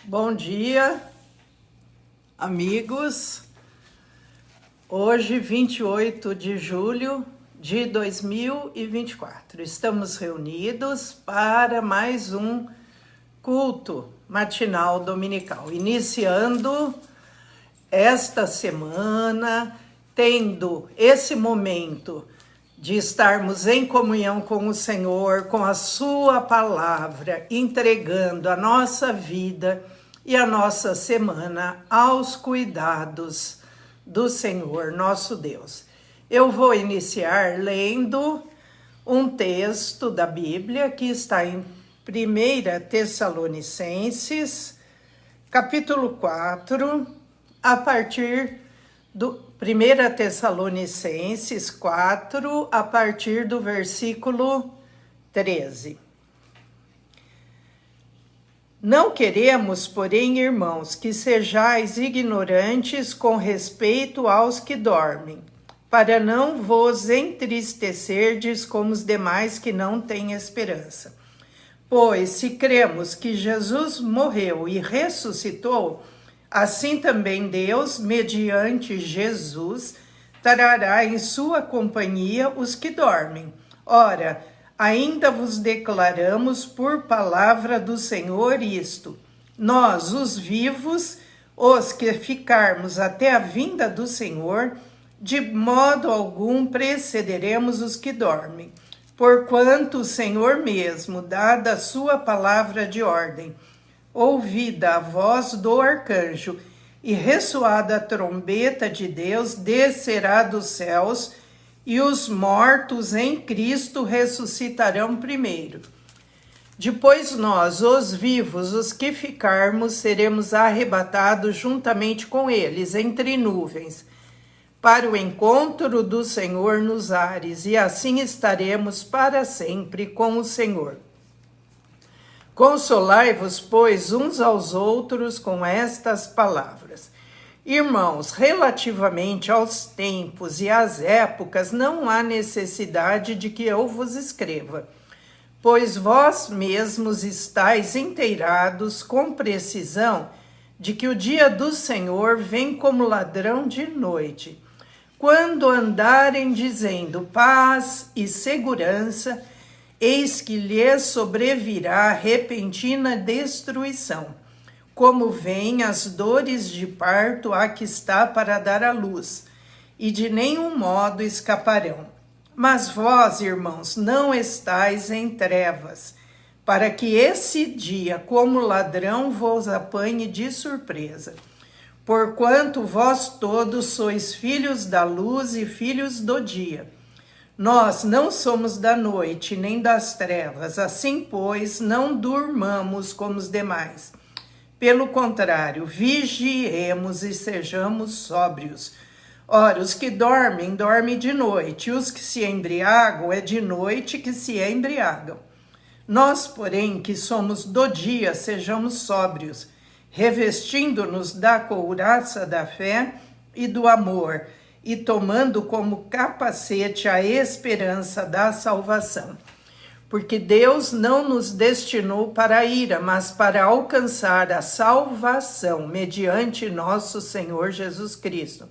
Bom dia, amigos. Hoje, 28 de julho de 2024, estamos reunidos para mais um culto matinal dominical, iniciando esta semana, tendo esse momento de estarmos em comunhão com o Senhor, com a sua palavra, entregando a nossa vida e a nossa semana aos cuidados do Senhor, nosso Deus. Eu vou iniciar lendo um texto da Bíblia que está em 1 Tessalonicenses, capítulo 4, a partir do 1 Tessalonicenses 4, a partir do versículo 13. Não queremos, porém, irmãos, que sejais ignorantes com respeito aos que dormem, para não vos entristecerdes como os demais que não têm esperança. Pois, se cremos que Jesus morreu e ressuscitou, assim também Deus, mediante Jesus, trará em sua companhia os que dormem. Ora, ainda vos declaramos por palavra do Senhor isto: nós, os vivos, os que ficarmos até a vinda do Senhor, de modo algum precederemos os que dormem. Porquanto o Senhor mesmo, dada a sua palavra de ordem, ouvida a voz do arcanjo e ressoada a trombeta de Deus, descerá dos céus, e os mortos em Cristo ressuscitarão primeiro. Depois nós, os vivos, os que ficarmos, seremos arrebatados juntamente com eles entre nuvens, para o encontro do Senhor nos ares, e assim estaremos para sempre com o Senhor. Consolai-vos, pois, uns aos outros com estas palavras. Irmãos, relativamente aos tempos e às épocas, não há necessidade de que eu vos escreva, pois vós mesmos estáis inteirados com precisão de que o dia do Senhor vem como ladrão de noite. Quando andarem dizendo paz e segurança, eis que lhes sobrevirá repentina destruição, como vêm as dores de parto a que está para dar à luz, e de nenhum modo escaparão. Mas vós, irmãos, não estáis em trevas, para que esse dia, como ladrão, vos apanhe de surpresa. Porquanto vós todos sois filhos da luz e filhos do dia. Nós não somos da noite, nem das trevas, assim, pois, não durmamos como os demais. Pelo contrário, vigiemos e sejamos sóbrios. Ora, os que dormem, dormem de noite, e os que se embriagam, é de noite que se embriagam. Nós, porém, que somos do dia, sejamos sóbrios, revestindo-nos da couraça da fé e do amor, e tomando como capacete a esperança da salvação. Porque Deus não nos destinou para a ira, mas para alcançar a salvação mediante nosso Senhor Jesus Cristo,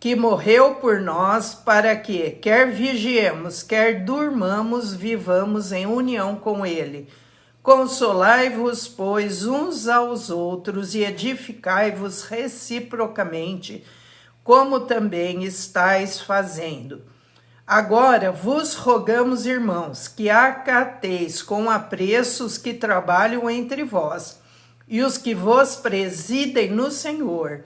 que morreu por nós para que, quer vigiemos, quer durmamos, vivamos em união com Ele. Consolai-vos, pois, uns aos outros e edificai-vos reciprocamente, como também estáis fazendo. Agora vos rogamos, irmãos, que acateis com apreço os que trabalham entre vós, e os que vos presidem no Senhor,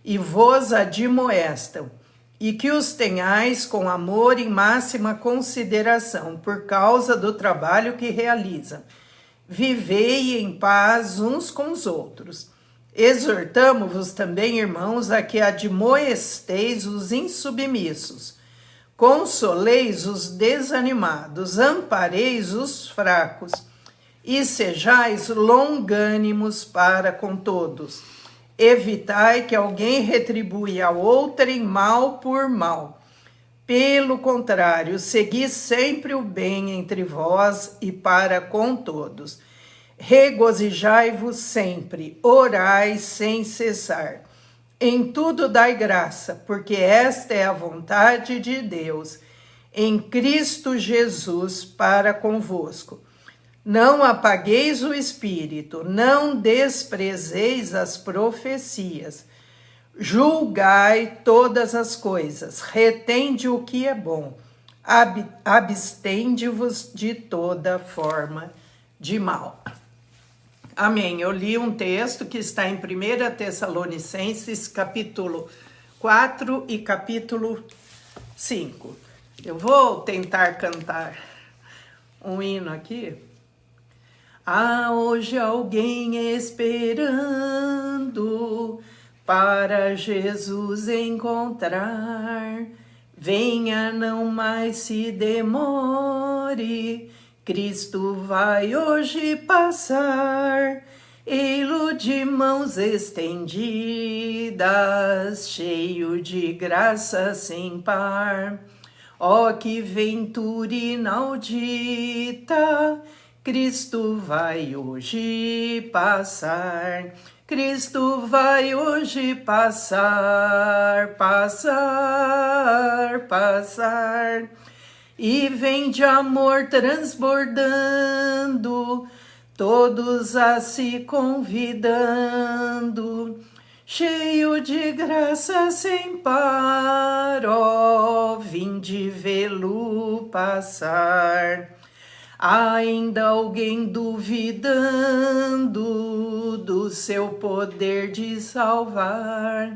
e vos admoestam, e que os tenhais com amor e máxima consideração, por causa do trabalho que realizam. Vivei em paz uns com os outros. Exortamo-vos também, irmãos, a que admoesteis os insubmissos, consoleis os desanimados, ampareis os fracos, e sejais longânimos para com todos. Evitai que alguém retribua ao outrem mal por mal. Pelo contrário, segui sempre o bem entre vós e para com todos. Regozijai-vos sempre, orai sem cessar. Em tudo dai graça, porque esta é a vontade de Deus, em Cristo Jesus para convosco. Não apagueis o espírito, não desprezeis as profecias. Julgai todas as coisas, retende o que é bom, abstende-vos de toda forma de mal. Amém. Eu li um texto que está em 1 Tessalonicenses, capítulo 4 e capítulo 5. Eu vou tentar cantar um hino aqui. Há hoje alguém esperando para Jesus encontrar. Venha, não mais se demore, Cristo vai hoje passar. Ei-lo de mãos estendidas, cheio de graça sem par. Ó, que ventura inaudita, Cristo vai hoje passar. Cristo vai hoje passar, passar, passar. E vem de amor transbordando, todos a se convidando, cheio de graça sem par, ó, vinde vê-lo passar. Ainda alguém duvidando do seu poder de salvar,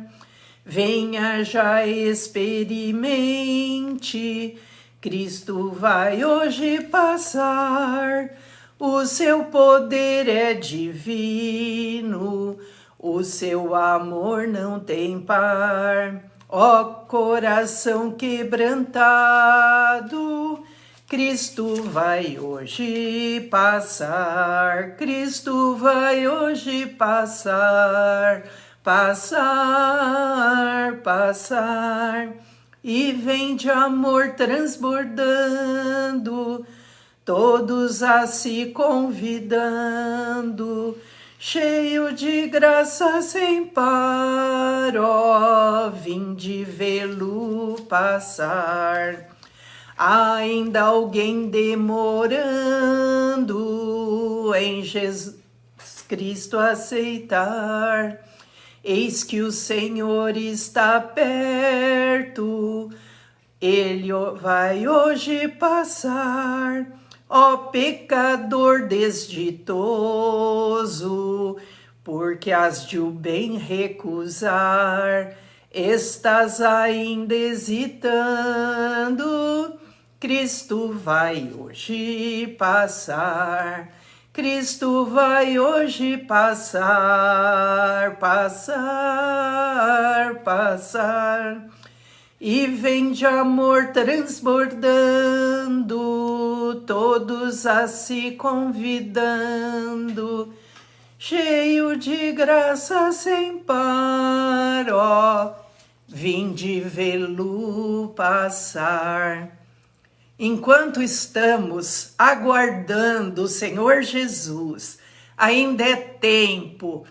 venha já experimente, Cristo vai hoje passar. O seu poder é divino, o seu amor não tem par. Ó, coração quebrantado, Cristo vai hoje passar. Cristo vai hoje passar, passar, passar. E vem de amor transbordando, todos a se convidando, cheio de graça sem par, ó, vinde vê-lo passar. Ainda alguém demorando em Jesus Cristo aceitar, eis que o Senhor está perto, Ele vai hoje passar. Ó pecador desditoso, porque has de o bem recusar, estás ainda hesitando, Cristo vai hoje passar. Cristo vai hoje passar, passar, passar. E vem de amor transbordando, todos a se convidando, cheio de graça sem par, ó, vinde vê-lo passar. Enquanto estamos aguardando o Senhor Jesus, ainda é tempo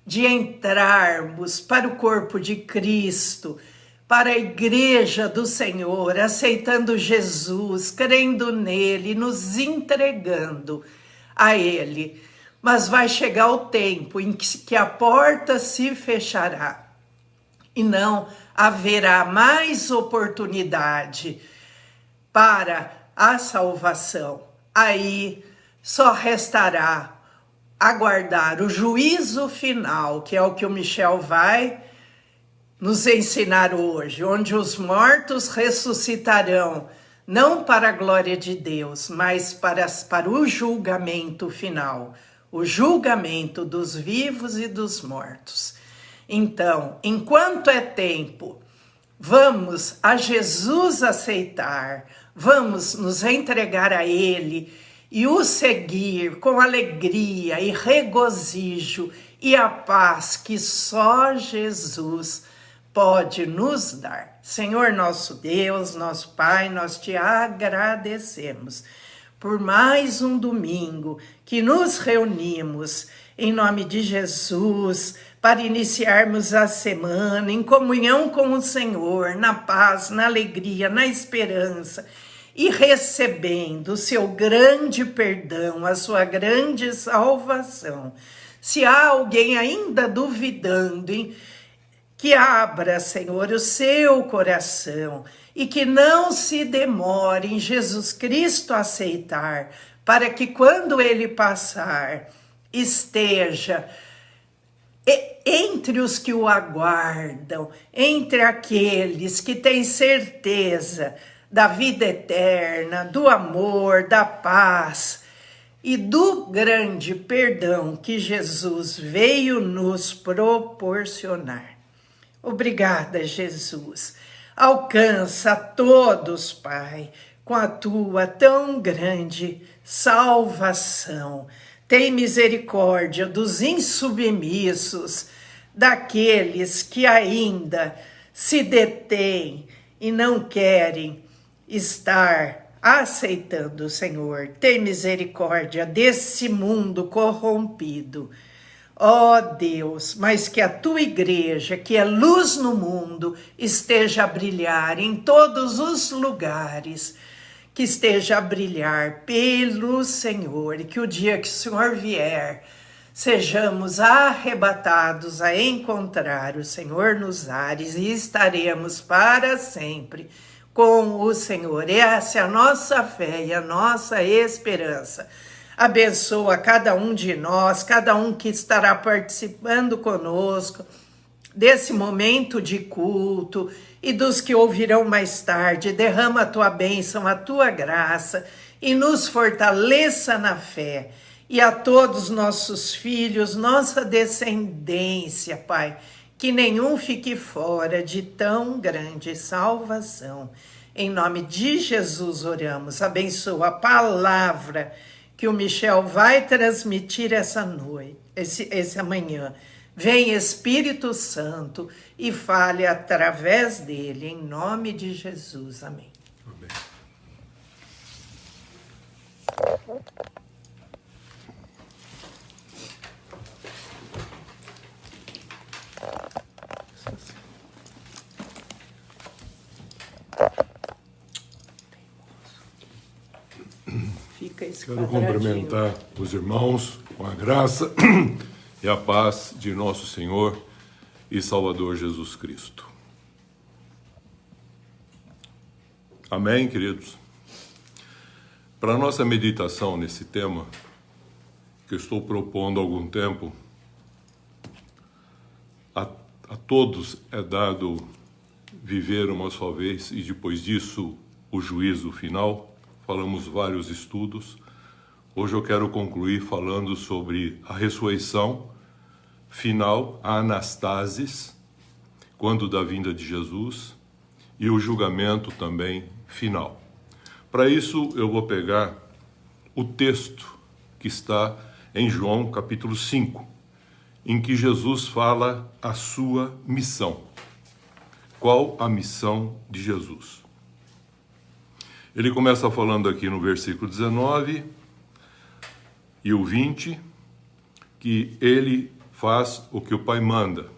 de entrarmos para o corpo de Cristo, para a igreja do Senhor, aceitando Jesus, crendo nele, nos entregando a ele. Mas vai chegar o tempo em que a porta se fechará e não haverá mais oportunidade para a salvação. Aí só restará aguardar o juízo final, que é o que o Michel vai nos ensinar hoje, onde os mortos ressuscitarão, não para a glória de Deus, mas para o julgamento final, o julgamento dos vivos e dos mortos. Então, enquanto é tempo, vamos a Jesus aceitar, vamos nos entregar a Ele e o seguir com alegria e regozijo e a paz que só Jesus pode nos dar. Senhor nosso Deus, nosso Pai, nós te agradecemos por mais um domingo que nos reunimos em nome de Jesus para iniciarmos a semana em comunhão com o Senhor, na paz, na alegria, na esperança e recebendo o seu grande perdão, a sua grande salvação. Se há alguém ainda duvidando, que abra, Senhor, o seu coração e que não se demore em Jesus Cristo aceitar, para que quando ele passar, esteja entre os que o aguardam, entre aqueles que têm certeza da vida eterna, do amor, da paz e do grande perdão que Jesus veio nos proporcionar. Obrigada, Jesus. Alcança todos, Pai, com a tua tão grande salvação. Tem misericórdia dos insubmissos, daqueles que ainda se detêm e não querem estar aceitando o Senhor. Tem misericórdia desse mundo corrompido. Ó Deus, mas que a tua igreja, que é luz no mundo, esteja a brilhar em todos os lugares, que esteja a brilhar pelo Senhor, e que o dia que o Senhor vier, sejamos arrebatados a encontrar o Senhor nos ares e estaremos para sempre com o Senhor. Essa é a nossa fé e a nossa esperança. Abençoa cada um de nós, cada um que estará participando conosco desse momento de culto e dos que ouvirão mais tarde. Derrama a tua bênção, a tua graça e nos fortaleça na fé. E a todos nossos filhos, nossa descendência, Pai, que nenhum fique fora de tão grande salvação. Em nome de Jesus oramos. Abençoa a palavra que o Michel vai transmitir essa noite, esse amanhã. Vem Espírito Santo e fale através dele, em nome de Jesus. Amém. Amém. Fica esse Quero cumprimentar os irmãos com a graça e a paz de nosso Senhor e Salvador Jesus Cristo. Amém, queridos? Para a nossa meditação nesse tema, que eu estou propondo há algum tempo, a todos é dado viver uma só vez e depois disso o juízo final. Falamos vários estudos. Hoje eu quero concluir falando sobre a ressurreição final, a anastasis, quando da vinda de Jesus, e o julgamento também final. Para isso eu vou pegar o texto que está em João capítulo 5, em que Jesus fala a sua missão. Qual a missão de Jesus? Ele começa falando aqui no versículo 19 e o 20, que ele faz o que o Pai manda,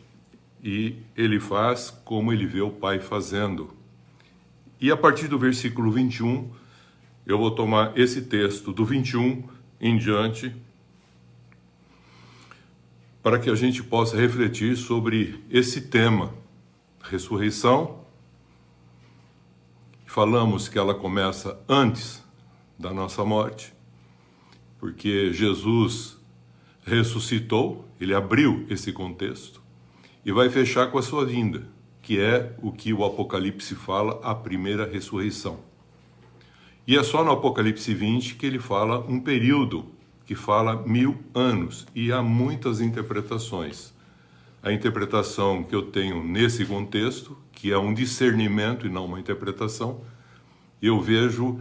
e ele faz como ele vê o Pai fazendo. E a partir do versículo 21, eu vou tomar esse texto do 21 em diante, para que a gente possa refletir sobre esse tema, ressurreição. Falamos que ela começa antes da nossa morte, porque Jesus ressuscitou, ele abriu esse contexto e vai fechar com a sua vinda, que é o que o Apocalipse fala, a primeira ressurreição. E é só no Apocalipse 20 que ele fala um período que fala 1000 anos, e há muitas interpretações. A interpretação que eu tenho nesse contexto, que é um discernimento e não uma interpretação, eu vejo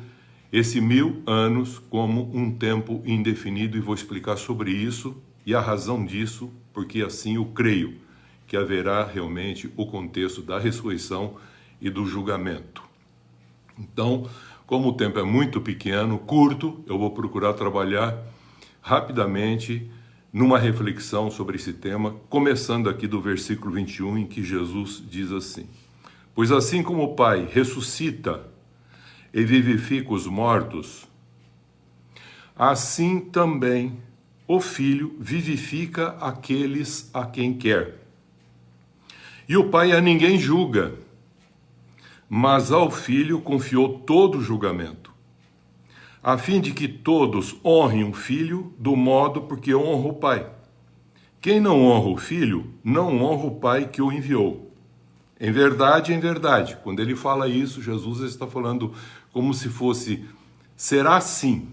esse 1000 anos como um tempo indefinido, e vou explicar sobre isso e a razão disso, porque assim eu creio que haverá realmente o contexto da ressurreição e do julgamento. Então, como o tempo é muito pequeno, curto, eu vou procurar trabalhar rapidamente numa reflexão sobre esse tema, começando aqui do versículo 21, em que Jesus diz assim: pois assim como o Pai ressuscita e vivifica os mortos, assim também o Filho vivifica aqueles a quem quer. E o Pai a ninguém julga, mas ao Filho confiou todo o julgamento, a fim de que todos honrem o Filho do modo porque honra o Pai. Quem não honra o Filho, não honra o Pai que o enviou. Em verdade, quando ele fala isso, Jesus está falando como se fosse, será assim,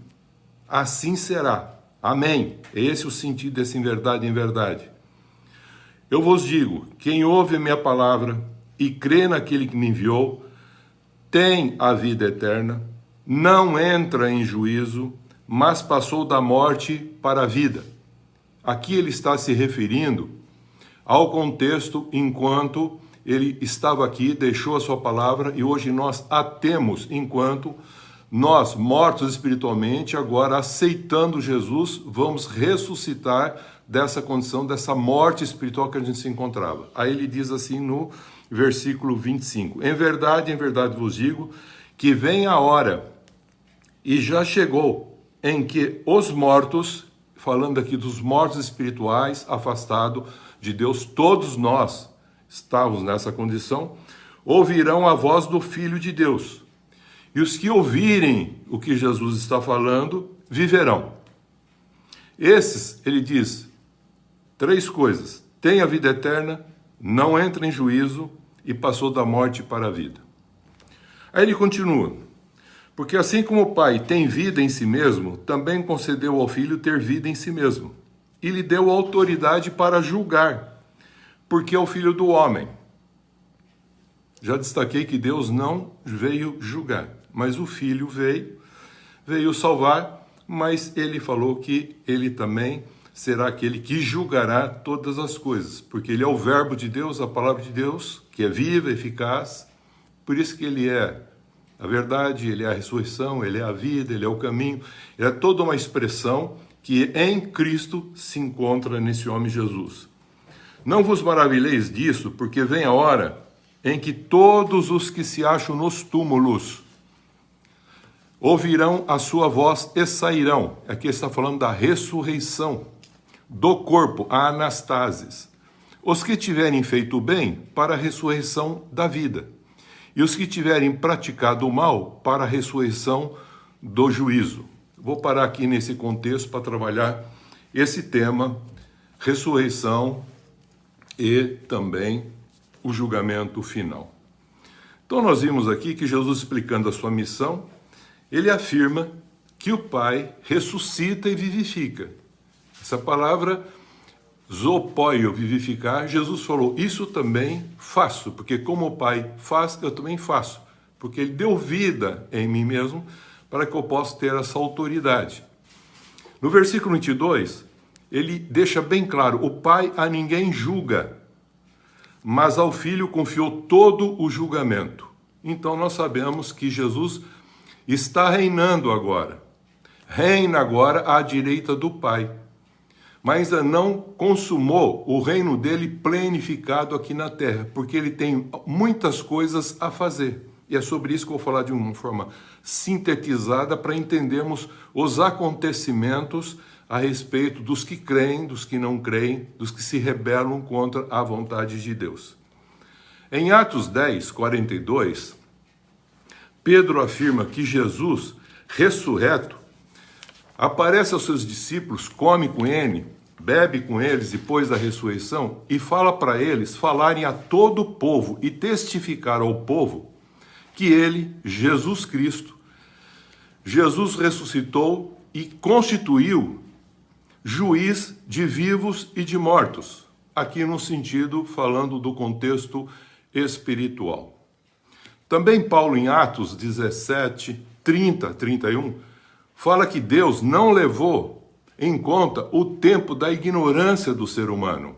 assim será, amém. Esse é o sentido desse em verdade. Eu vos digo, quem ouve a minha palavra e crê naquele que me enviou, tem a vida eterna, não entra em juízo, mas passou da morte para a vida. Aqui ele está se referindo ao contexto enquanto ele estava aqui, deixou a sua palavra, e hoje nós a temos enquanto nós, mortos espiritualmente, agora aceitando Jesus, vamos ressuscitar dessa condição, dessa morte espiritual que a gente se encontrava. Aí ele diz assim no versículo 25, em verdade vos digo, que vem a hora, e já chegou, em que os mortos, falando aqui dos mortos espirituais, afastados de Deus, todos nós estávamos nessa condição, ouvirão a voz do Filho de Deus. E os que ouvirem o que Jesus está falando, viverão. Esses, ele diz, 3 coisas: tem a vida eterna, não entra em juízo e passou da morte para a vida. Aí ele continua, porque assim como o Pai tem vida em si mesmo, também concedeu ao Filho ter vida em si mesmo, e lhe deu autoridade para julgar, porque é o Filho do homem. Já destaquei que Deus não veio julgar, mas o Filho veio salvar, mas ele falou que ele também será aquele que julgará todas as coisas, porque ele é o verbo de Deus, a palavra de Deus, que é viva, eficaz, por isso que ele é a verdade, ele é a ressurreição, ele é a vida, ele é o caminho, ele é toda uma expressão que em Cristo se encontra nesse homem Jesus. Não vos maravilheis disso, porque vem a hora em que todos os que se acham nos túmulos ouvirão a sua voz e sairão. Aqui está falando da ressurreição do corpo, a anastasis. Os que tiverem feito o bem, para a ressurreição da vida. E os que tiverem praticado o mal, para a ressurreição do juízo. Vou parar aqui nesse contexto para trabalhar esse tema, ressurreição e também o julgamento final. Então nós vimos aqui que Jesus, explicando a sua missão, ele afirma que o Pai ressuscita e vivifica. Essa palavra, zopoio, vivificar, Jesus falou, isso também faço, porque como o Pai faz, eu também faço, porque ele deu vida em mim mesmo, para que eu possa ter essa autoridade. No versículo 22, ele deixa bem claro, o Pai a ninguém julga, mas ao Filho confiou todo o julgamento. Então nós sabemos que Jesus está reinando agora. Reina agora à direita do Pai. Mas ainda não consumou o reino dele plenificado aqui na terra, porque ele tem muitas coisas a fazer. E é sobre isso que eu vou falar de uma forma sintetizada para entendermos os acontecimentos a respeito dos que creem, dos que não creem, dos que se rebelam contra a vontade de Deus. Em Atos 10, 42, Pedro afirma que Jesus, ressurreto, aparece aos seus discípulos, come com ele, bebe com eles depois da ressurreição e fala para eles falarem a todo o povo e testificar ao povo que ele, Jesus Cristo, Jesus ressuscitou e constituiu juiz de vivos e de mortos, aqui no sentido falando do contexto espiritual. Também Paulo em Atos 17, 30, 31, fala que Deus não levou em conta o tempo da ignorância do ser humano.